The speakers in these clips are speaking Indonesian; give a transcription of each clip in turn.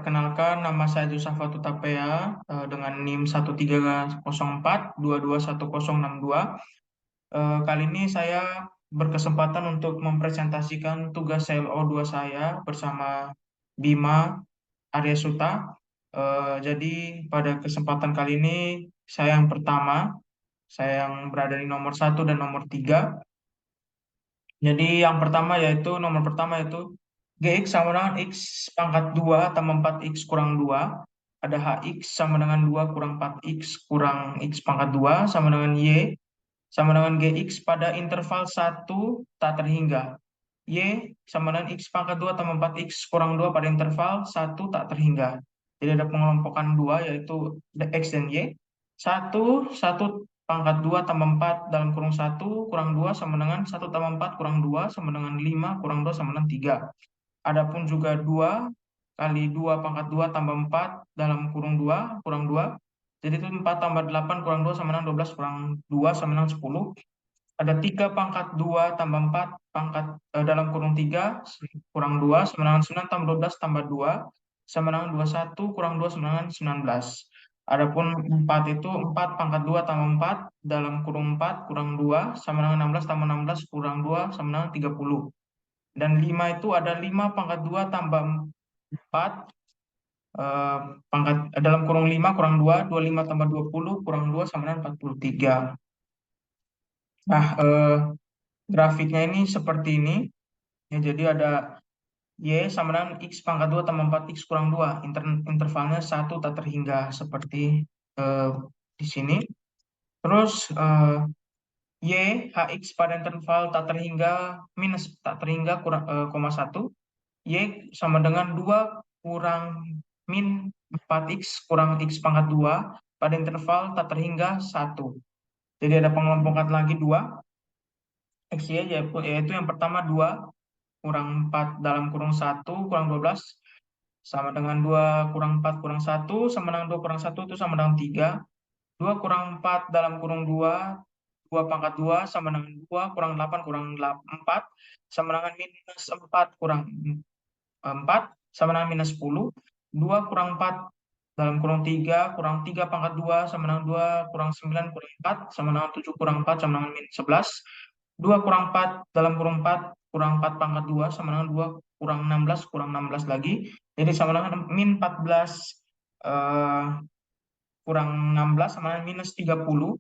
perkenalkan nama saya Josafat Utapea dengan NIM 1304221062. Kali ini saya berkesempatan untuk mempresentasikan tugas CLO 2 saya bersama Bima Arya Suta. Jadi pada kesempatan kali ini saya yang pertama, saya yang berada di nomor 1 dan nomor 3. Jadi yang pertama yaitu nomor pertama yaitu Gx sama dengan X pangkat 2 tambah 4X kurang 2. Ada Hx sama dengan 2 kurang 4X kurang X pangkat 2 sama dengan Y sama dengan Gx pada interval 1 tak terhingga. Y sama dengan X pangkat 2 tambah 4X kurang 2 pada interval 1 tak terhingga. Jadi ada pengelompokan 2 yaitu X dan Y. 1 pangkat 2 tambah 4 dalam kurung 1 kurang 2 sama dengan 1 tambah 4 kurang 2 sama dengan 5 kurang 2 sama dengan 3. Adapun juga 2 kali 2 pangkat 2 tambah 4 dalam kurung 2 kurang 2. Jadi itu 4 tambah 8 kurang 2 sama dengan 12 kurang 2 sama dengan 10. Ada 3 pangkat 2 tambah 4 pangkat dalam kurung 3 kurang 2 sama dengan 9 tambah 12 tambah 2 sama dengan 21 kurang 2 sama dengan 19. Adapun 4 itu 4 pangkat 2 tambah 4 dalam kurung 4 kurang 2 sama dengan 16 tambah 16 kurang 2 sama dengan 30. Dan 5 itu ada 5 pangkat 2 tambah 4 eh, pangkat dalam kurung 5 kurang 2, 25 tambah 20 kurang 2 sama dengan 43. Nah, grafiknya ini seperti ini. Ya, jadi ada Y sama dengan X pangkat 2 tambah 4X kurang 2. Intervalnya 1 tak terhingga seperti eh, di sini. Terus Y, Hx pada interval tak terhingga minus tak terhingga kurang koma 1. Y sama dengan 2 kurang min 4X kurang X pangkat 2 pada interval tak terhingga 1. Jadi ada pengelompokan lagi 2. XY yaitu yang pertama 2 kurang 4 dalam kurung 1 kurang 12 sama dengan 2 kurang 4 kurang 1 sama dengan 2 kurang 1 itu sama dengan 3. 2 kurang 4 dalam kurung 2, 2 pangkat 2 sama dengan 2 kurang 8 kurang 4 sama dengan minus 4 kurang 4 sama dengan minus 10. 2 kurang 4 dalam kurung 3 kurang 3 pangkat 2 sama dengan 2 kurang 9 kurang 4 sama dengan 7 kurang 4 sama dengan minus 11. 2 kurang 4 dalam kurung 4 kurang 4 pangkat 2 sama dengan 2 kurang 16 kurang 16 lagi. Jadi sama dengan min 14 eh, kurang 16 sama dengan minus 30.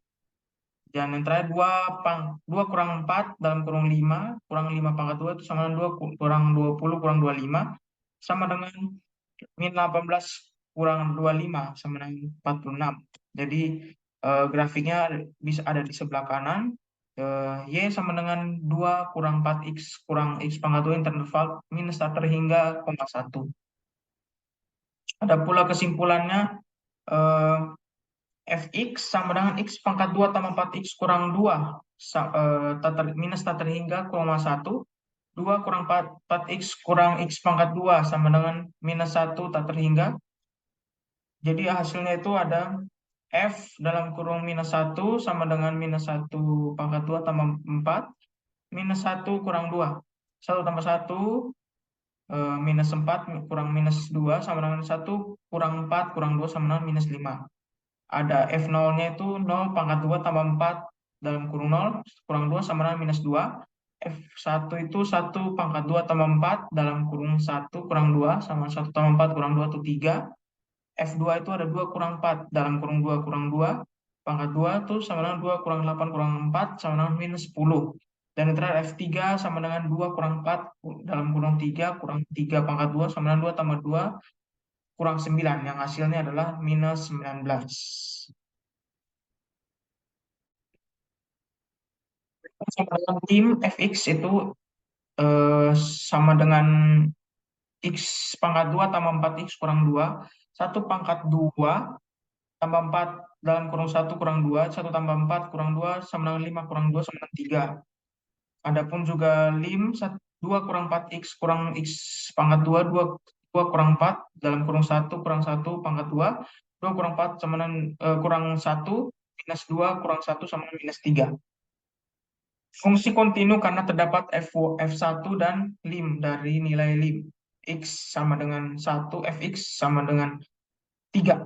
Dan yang terakhir 2 kurang 4 dalam kurung 5 kurang 5 pangkat 2 itu sama dengan 2 kurang 20 kurang 25 sama dengan min 18 kurang 25 sama dengan 46. Jadi grafiknya bisa ada di sebelah kanan. Y sama dengan 2 kurang 4X kurang X pangkat 2 interval minus starter hingga koma 1. Ada pula kesimpulannya eh, Fx sama dengan X pangkat 2 tambah 4X kurang 2 minus starter hingga koma 1. 2 kurang 4X kurang X pangkat 2 sama dengan minus 1 tak terhingga. Jadi hasilnya itu ada F dalam kurung minus 1 sama dengan minus 1 pangkat 2 tambah 4 minus 1 kurang 2. 1 tambah 1 minus 4 kurang minus 2 sama dengan 1 kurang 4 kurang 2 sama dengan minus 5. Ada F0-nya itu 0 pangkat 2 tambah 4 dalam kurung 0 kurang 2 sama dengan minus 2. F1 itu 1 pangkat 2 tambah 4 dalam kurung 1 kurang 2 sama 1 tambah 4 kurang 2 itu 3. F2 itu ada 2 kurang 4 dalam kurung 2 kurang 2. Pangkat 2 itu sama dengan 2 kurang 8 kurang 4 sama dengan minus 10. Dan yang terakhir F3 sama dengan 2 kurang 4 dalam kurung 3 kurang 3 pangkat 2 sama dengan 2 tambah 2 kurang 9. Yang hasilnya adalah minus 19. Sama dengan tim Fx itu eh, sama dengan X pangkat 2 tambah 4X kurang 2. 1 pangkat 2 tambah 4 dalam kurung 1 kurang 2. 1 tambah 4 kurang 2 sama dengan 5 kurang 2 sama dengan 3. Adapun juga lim 2 kurang 4X kurang X pangkat 2. 2 kurang 4 dalam kurung 1 kurang 1 pangkat 2. 2 kurang 4 sama dengan kurang 1 minus 2 kurang 1 sama dengan minus 3. Fungsi kontinu karena terdapat F1 dan lim dari nilai lim. X sama dengan 1, Fx sama dengan 3.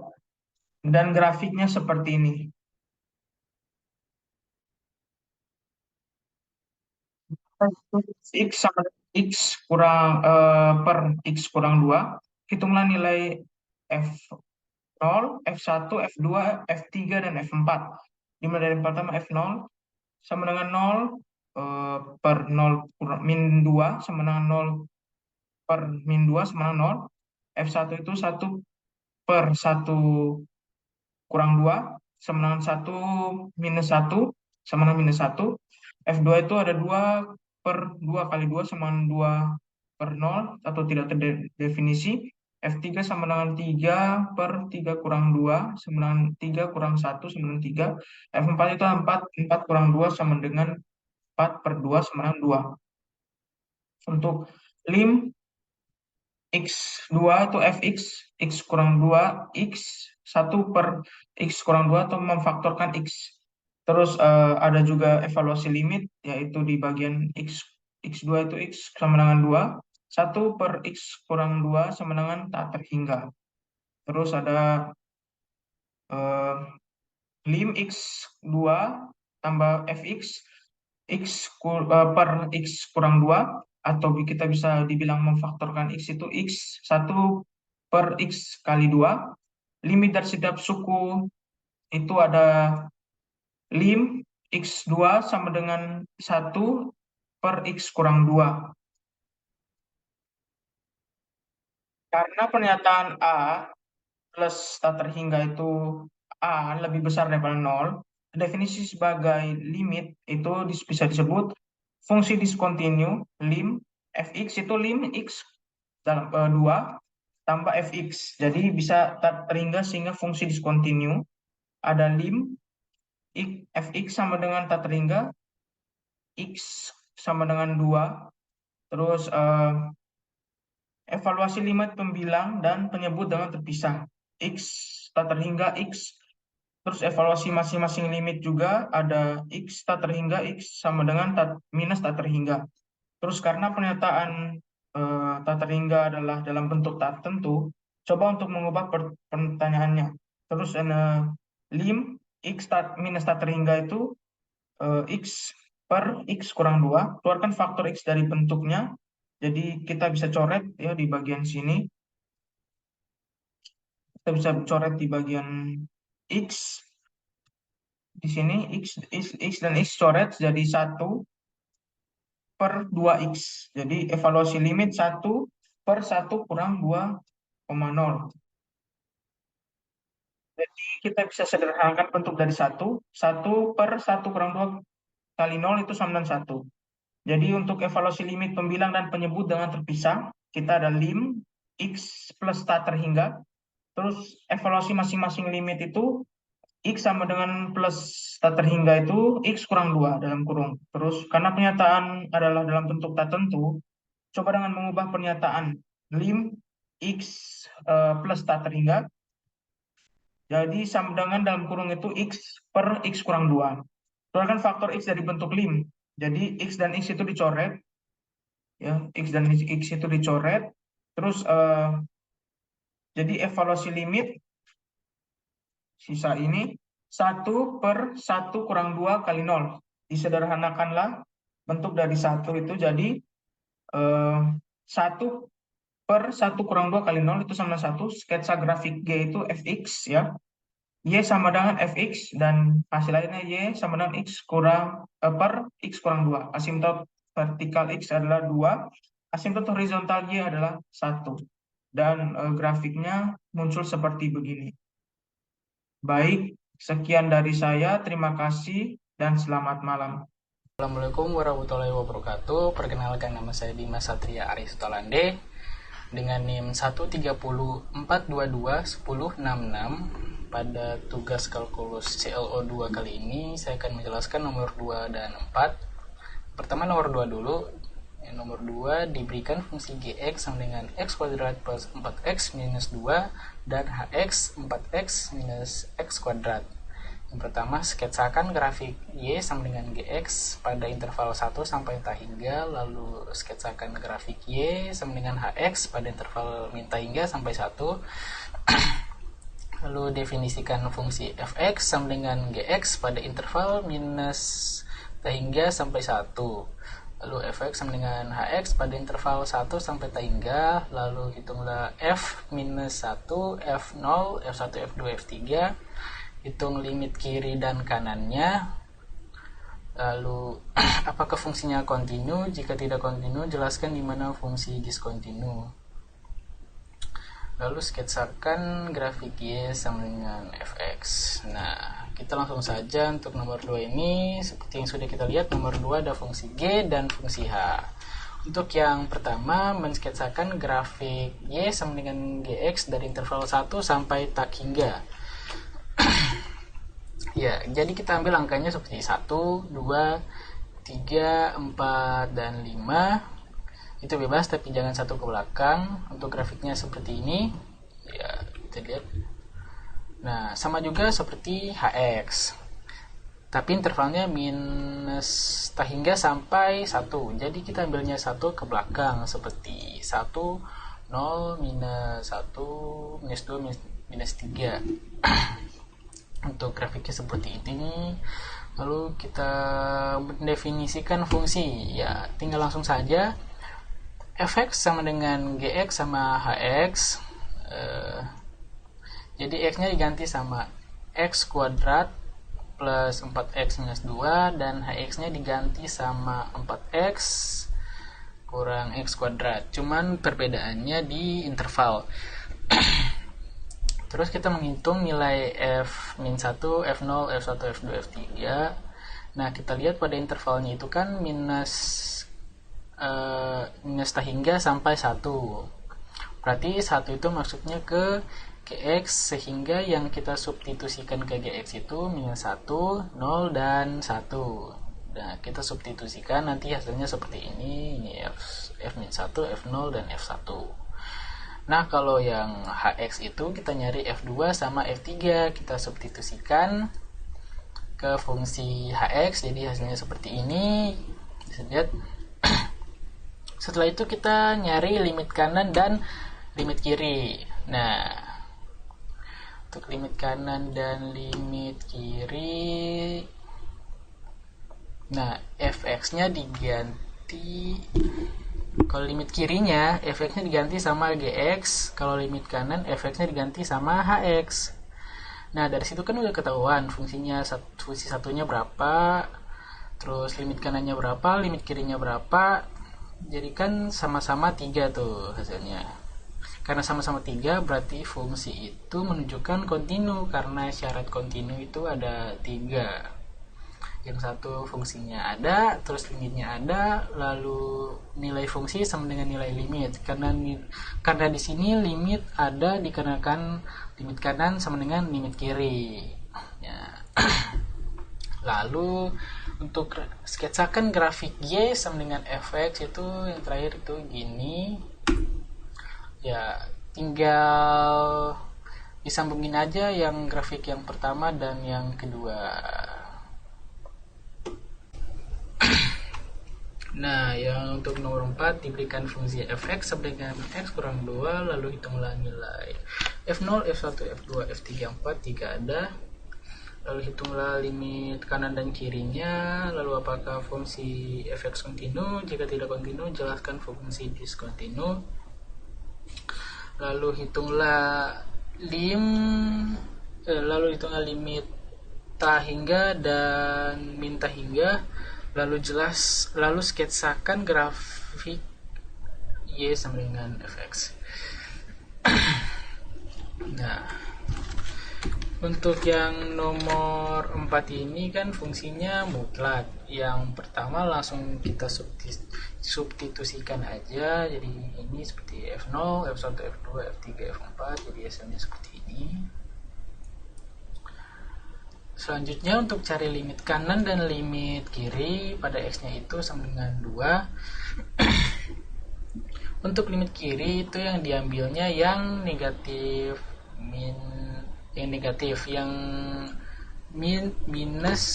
Dan grafiknya seperti ini. X sama dengan X kurang per X kurang 2. Hitunglah nilai F0, F1, F2, F3, dan F4. Dimulai dari yang pertama F0 sama dengan 0 per 0 kurang min 2 sama dengan 0 per min 2 sama dengan 0. F1 itu 1 per 1 kurang 2 sama dengan 1 minus 1 sama dengan minus 1. F2 itu ada 2 per 2 kali 2 sama dengan 2 per 0 atau tidak terdefinisi. F3 sama dengan 3 per 3 kurang 2 sama dengan 3 kurang 1 sama dengan 3. F4 itu 4 kurang 2 sama dengan 4 per 2 sama dengan 2. Untuk lim X2 itu Fx, X kurang 2, X 1 per X kurang 2 atau memfaktorkan X. Terus ada juga evaluasi limit, yaitu di bagian X2 itu X sama dengan 2, 1 per X kurang 2 sama dengan tak terhingga. Terus ada eh, lim X2 tambah Fx, per X kurang 2, atau kita bisa dibilang memfaktorkan X itu X 1 per X kali 2. Limit dari setiap suku itu ada lim X2 sama dengan 1 per X kurang 2. Karena pernyataan A plus tak terhingga itu A lebih besar daripada 0, definisi sebagai limit itu bisa disebut fungsi diskontinu lim Fx itu lim X dalam 2 tambah Fx. Jadi bisa tak terhingga sehingga fungsi diskontinu ada lim Fx sama dengan tak terhingga X sama dengan 2. Terus evaluasi limit pembilang dan penyebut dengan terpisah. X tak terhingga X. Terus evaluasi masing-masing limit juga ada X tak terhingga X sama dengan minus tak terhingga. Terus karena pernyataan tak terhingga adalah dalam bentuk tak tentu, coba untuk mengubah pertanyaannya. Terus lim X minus tak terhingga itu X per X kurang 2, keluarkan faktor X dari bentuknya. Jadi kita bisa coret ya di bagian sini. Kita bisa coret di bagian X. Di sini X dan X coret jadi 1 per 2X. Jadi evaluasi limit 1 per 1 kurang 2,0. Jadi kita bisa sederhanakan bentuk dari 1 per 1 kurang 2 kali 0 itu sama dengan 1. Jadi untuk evaluasi limit pembilang dan penyebut dengan terpisah, kita ada lim X plus tak terhingga. Terus evaluasi masing-masing limit itu X sama dengan plus tak terhingga itu X kurang 2 dalam kurung. Terus karena pernyataan adalah dalam bentuk tak tentu, coba dengan mengubah pernyataan lim X plus tak terhingga. Jadi sama dengan dalam kurung itu X per X kurang 2. Keluarkan faktor X dari bentuk lim. Jadi X dan X itu dicoret. Ya, X dan X itu dicoret. Terus jadi evaluasi limit sisa ini 1 per 1 kurang 2 kali 0. Disederhanakanlah bentuk dari 1 itu jadi 1 per 1 kurang 2 kali 0 itu sama 1. Sketsa grafik G itu Fx ya. Y sama dengan Fx dan hasil lainnya Y sama dengan X kurang per X kurang 2. Asimtot vertikal X adalah 2. Asimtot horizontal Y adalah 1. Dan grafiknya muncul seperti begini. Baik, sekian dari saya. Terima kasih dan selamat malam. Assalamualaikum warahmatullahi wabarakatuh. Perkenalkan, nama saya Dimas Satria Arisutolande dengan NIM 13042210666. Pada tugas kalkulus CLO2 kali ini saya akan menjelaskan nomor 2 dan 4. Pertama nomor 2 dulu. Nomor 2 diberikan fungsi gx sama dengan x kuadrat plus 4x minus 2 dan hx 4x minus x kuadrat. Yang pertama, sketsakan grafik Y sama dengan GX pada interval 1 sampai tak hingga, lalu sketsakan grafik Y sama dengan HX pada interval min tak hingga sampai 1. Lalu definisikan fungsi fx sama dengan gx pada interval minus tak hingga sampai 1. Lalu fx sama dengan hx pada interval 1 sampai tak hingga. Lalu hitunglah f minus 1, f0, f1, f2, f3. Hitung limit kiri dan kanannya. Lalu apakah fungsinya kontinu? Jika tidak kontinu, jelaskan di mana fungsi diskontinu. Lalu sketsakan grafik Y sama dengan fx. Nah, kita langsung saja untuk nomor 2 ini. Seperti yang sudah kita lihat, nomor 2 ada fungsi G dan fungsi H. Untuk yang pertama, mensketsakan grafik Y sama dengan Gx dari interval 1 sampai tak hingga. Ya, jadi kita ambil angkanya seperti 1, 2, 3, 4, dan 5. Itu bebas, tapi jangan satu ke belakang. Untuk grafiknya seperti ini. Ya, kita lihat. Nah, sama juga seperti HX. Tapi intervalnya minus tak hingga sampai 1. Jadi kita ambilnya 1 ke belakang. Seperti 1, 0, minus 1, minus 2, minus 3. Untuk grafiknya seperti ini. Lalu kita mendefinisikan fungsi. Ya, tinggal langsung saja. Fx sama dengan Gx sama Hx. Jadi x nya diganti sama x kuadrat plus 4x minus 2, dan hx nya diganti sama 4x kurang x kuadrat. Cuman perbedaannya di interval. Terus kita menghitung nilai f-1, f0, f1, f2, f3. Nah, kita lihat pada intervalnya itu kan minus tak hingga sampai 1. Berarti 1 itu maksudnya ke Gx, sehingga yang kita substitusikan ke Gx itu minus 1, 0, dan 1. Nah, kita substitusikan, nanti hasilnya seperti ini. Ini f-1, f0, dan f1. Nah, kalau yang Hx itu kita nyari f2 sama f3. Kita substitusikan ke fungsi Hx, jadi hasilnya seperti ini. Bisa lihat. Setelah itu kita nyari limit kanan dan limit kiri. Nah, untuk limit kanan dan limit kiri, nah, fx-nya diganti. Kalau limit kirinya, fx-nya diganti sama gx. Kalau limit kanan, fx-nya diganti sama hx. Nah, dari situ kan udah ketahuan fungsinya, fungsi satunya berapa, terus limit kanannya berapa, limit kirinya berapa. Jadi kan sama-sama 3 tuh hasilnya. Karena sama-sama 3, berarti fungsi itu menunjukkan kontinu, karena syarat kontinu itu ada 3. Yang satu fungsinya ada, terus limitnya ada, lalu nilai fungsi sama dengan nilai limit. Karena di sini limit ada dikarenakan limit kanan sama dengan limit kiri. Ya. Lalu untuk sketsakan grafik Y sama dengan fx itu yang terakhir itu gini. Ya, tinggal disambungin aja yang grafik yang pertama dan yang kedua. Nah, yang untuk nomor 4 diberikan fungsi fx sama dengan x kurang 2, lalu hitunglah nilai f0, f1, f2, f3, f4, 3 ada. Lalu hitunglah limit kanan dan kirinya. Lalu apakah fungsi fx kontinu? Jika tidak kontinu, jelaskan fungsi diskontinu. Lalu hitunglah limit tak hingga dan min tak hingga. Lalu sketsakan grafik Y sama dengan fx. Nah, untuk yang nomor 4 ini kan fungsinya mutlak. Yang pertama langsung kita substitusikan aja. Jadi ini seperti F0, F1, F2, F3, F4. Jadi hasilnya seperti ini. Selanjutnya untuk cari limit kanan dan limit kiri pada X-nya itu sama dengan 2. Untuk limit kiri itu yang diambilnya yang negatif, yang minus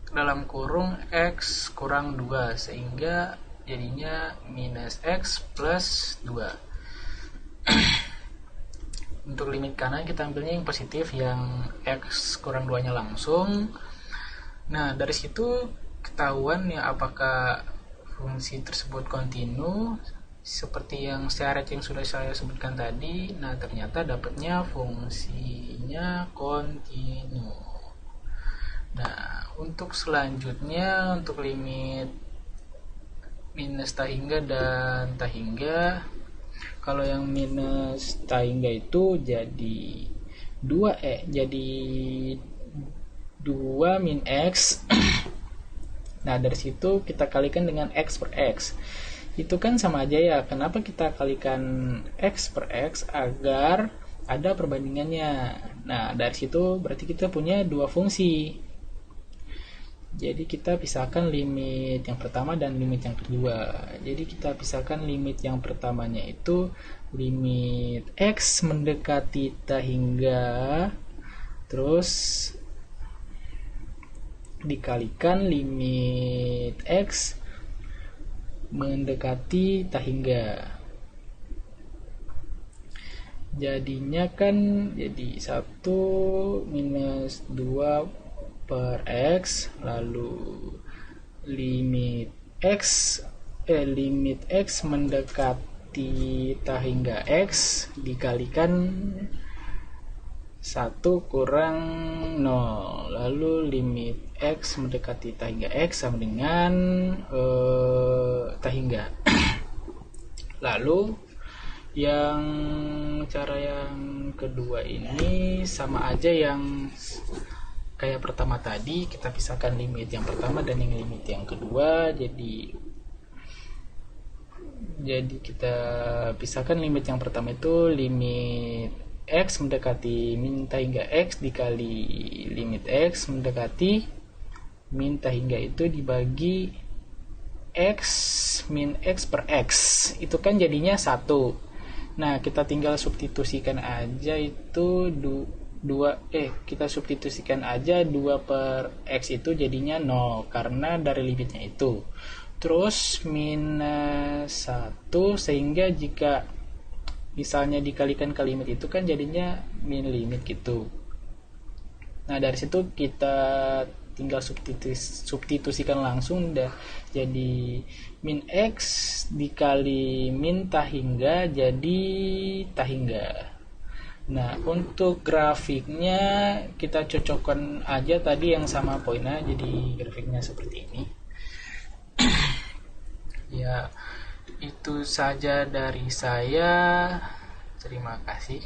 dalam kurung x kurang 2, sehingga jadinya minus x plus 2. Untuk limit kanan kita ambilnya yang positif, yang x kurang 2 nya langsung. Nah, dari situ ketahuan ya apakah fungsi tersebut kontinu seperti yang syarat yang sudah saya sebutkan tadi. Nah, ternyata dapatnya fungsinya kontinu. Nah, untuk selanjutnya, untuk limit minus tahingga dan tahingga, kalau yang minus tahingga itu jadi 2 min x. Nah, dari situ kita kalikan dengan x per x. Itu kan sama aja ya. Kenapa kita kalikan x per x? Agar ada perbandingannya. Nah, dari situ berarti kita punya dua fungsi. Jadi kita pisahkan limit yang pertama dan limit yang kedua. Jadi kita pisahkan limit yang pertamanya itu limit x mendekati tahingga, terus dikalikan limit x mendekati tahingga. Jadinya kan jadi 1 minus 2 per x, lalu limit x mendekati tahingga x dikalikan 1 kurang 0, lalu limit x mendekati tahingga x sama dengan tahingga. Lalu yang cara yang kedua ini sama aja yang kayak pertama tadi, kita pisahkan limit yang pertama dan yang limit yang kedua. Jadi kita pisahkan limit yang pertama itu limit x mendekati min tahingga x dikali limit x mendekati min tahingga itu dibagi x min x per x. Itu kan jadinya 1. Nah, kita tinggal substitusikan aja itu kita substitusikan aja 2 per x itu jadinya 0 karena dari limitnya itu. Terus minus 1, sehingga jika misalnya dikalikan ke limit itu kan jadinya min limit gitu. Nah, dari situ kita tinggal substitusikan langsung, udah jadi min x dikali min tahingga jadi tahingga. Nah, untuk grafiknya kita cocokkan aja tadi yang sama poinnya, jadi grafiknya seperti ini. Ya, itu saja dari saya. Terima kasih.